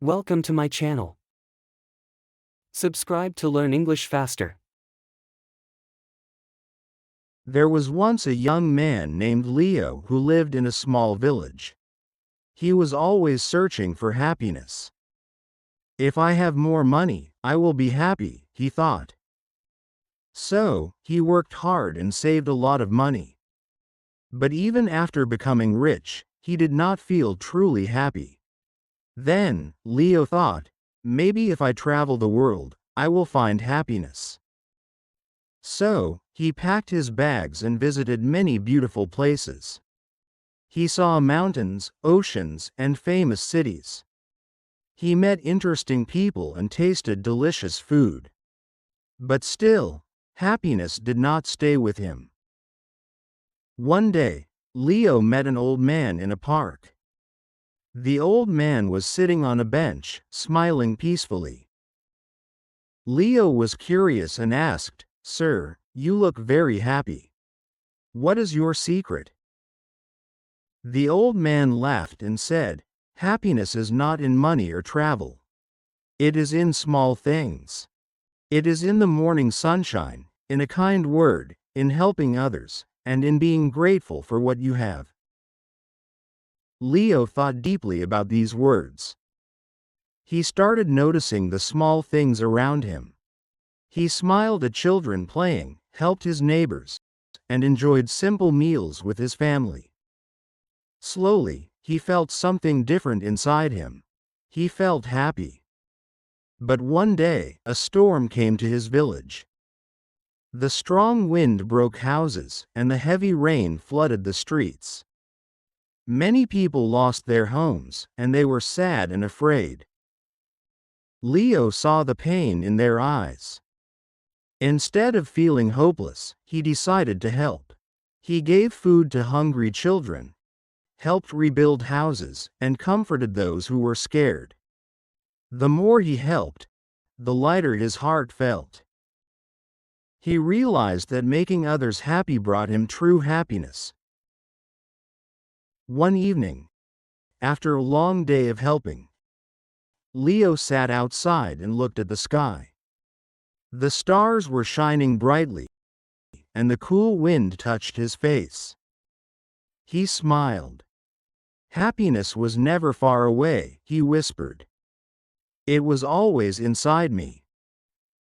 Welcome to my channel. Subscribe to learn English faster. There was once a young man named Leo who lived in a small village. He was always searching for happiness. If I have more money, I will be happy, he thought. So, he worked hard and saved a lot of money. But even after becoming rich, he did not feel truly happy. Then, Leo thought, maybe if I travel the world, I will find happiness. So, he packed his bags and visited many beautiful places. He saw mountains, oceans, and famous cities. He met interesting people and tasted delicious food. But still, happiness did not stay with him. One day, Leo met an old man in a park. The old man was sitting on a bench, smiling peacefully. Leo was curious and asked, "Sir, you look very happy. What is your secret?" The old man laughed and said, "Happiness is not in money or travel. It is in small things. It is in the morning sunshine, in a kind word, in helping others, and in being grateful for what you have." Leo thought deeply about these words. He started noticing the small things around him. He smiled at children playing, helped his neighbors, and enjoyed simple meals with his family. Slowly, he felt something different inside him. He felt happy. But one day, a storm came to his village. The strong wind broke houses, and the heavy rain flooded the streets. Many people lost their homes, and they were sad and afraid. Leo saw the pain in their eyes. Instead of feeling hopeless, he decided to help. He gave food to hungry children, helped rebuild houses, and comforted those who were scared. The more he helped, the lighter his heart felt. He realized that making others happy brought him true happiness. One evening, after a long day of helping, Leo sat outside and looked at the sky. The stars were shining brightly, and the cool wind touched his face. He smiled. "Happiness was never far away," he whispered. "It was always inside me.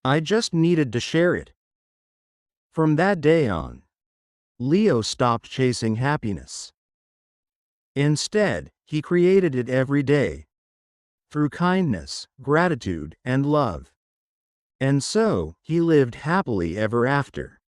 I just needed to share it." From that day on, Leo stopped chasing happiness. Instead, he created it every day, through kindness, gratitude, and love. And so, he lived happily ever after.